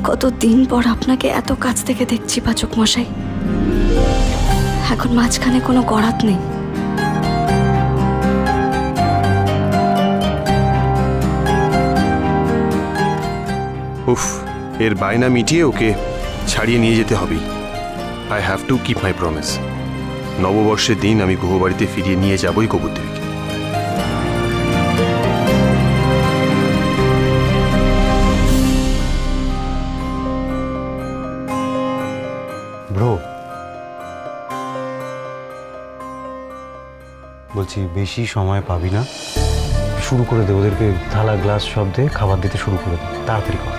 কতদিন পর আপনাকে এত কাছ থেকে দেখছি পাচক মশাই। এখন মাঝখানে কোনো গড়াত নেই। উফ, এর বায়না মিটিয়ে ওকে ছাড়িয়ে নিয়ে যেতে হবেই। I have to keep my promise. নববর্ষের দিন আমি গুহবাড়িতে ফিরিয়ে নিয়ে যাবই কবুর দেবীকে। ব্রো, বলছি বেশি সময় পাবি না, শুরু করে দে। ওদেরকে থালা গ্লাস সব দিয়ে খাবার দিতে শুরু করে দে, তাড়াতাড়ি কর।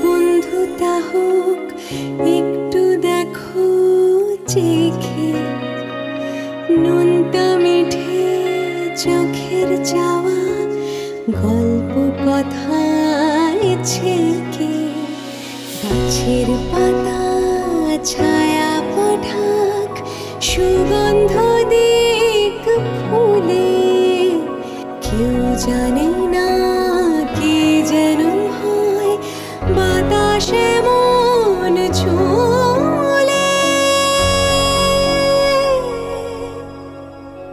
বন্ধুতা হোক একটু দেখো চেখে, নোনতা মিঠে চোখের চাওয়া গল্প কথায় ছেকে, গাছের পাতা ছায়া পাঠাক সুগন্ধ দিক ফুলে, কেউ জানে না কে যেন হয় বাতাসে মন ছুলে।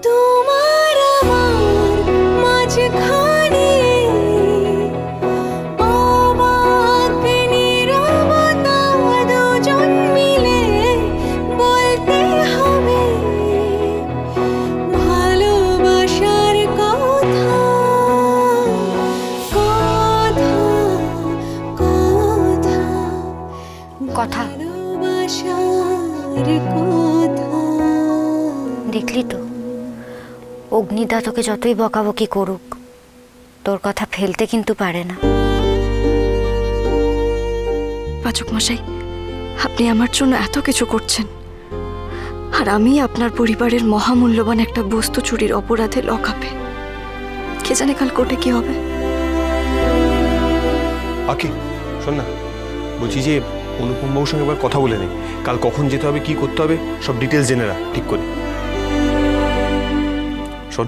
তোমার আমার মাঝখানে অবাক নীরবতা, দুজন মিলে বলতে হবে ভালোবাসার কথা, কথা, কথা, কথা। ভালোবাসার কথা। দেখলি তো, অগ্নিদা তোকে যতই বকাবকি করুক তোর কথা ফেলতে কিন্তু পারে না। পাচক মশাই, আপনি আমার জন্য এত কিছু করছেন, আর আমি আপনার পরিবারের মহামূল্যবান একটা বস্তু চুরির অপরাধে লকআপে। কে জানে কাল কোর্টে কি হবে। আকি শোন না, বলছি যে অনুপম বাবুর সঙ্গে একবার কথা বলে নে, কাল কখন যেতে হবে, কি করতে হবে সব ডিটেলস জেনে রাখ ঠিক করে। শোন,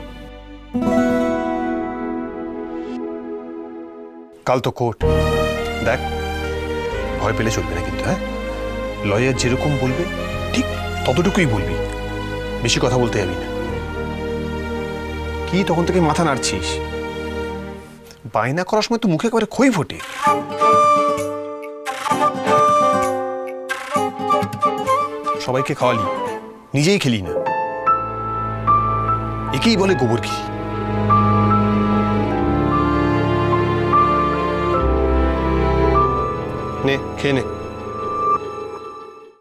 কাল তো কোর্ট, দেখ ভয় পেলে চলবে না কিন্তু। হ্যাঁ, লয়ার যেরকম বলবে ঠিক ততটুকুই বলবি, বেশি কথা বলতে যাবি না। কি তখন থেকে মাথা নাড়ছিস? বায়না করার সময় তো মুখে একেবারে খই ফোটে। সবাইকে খাওয়ালি, নিজেই খেলি না, একেই বলে গোবর ঘি। নে খেয়ে নে।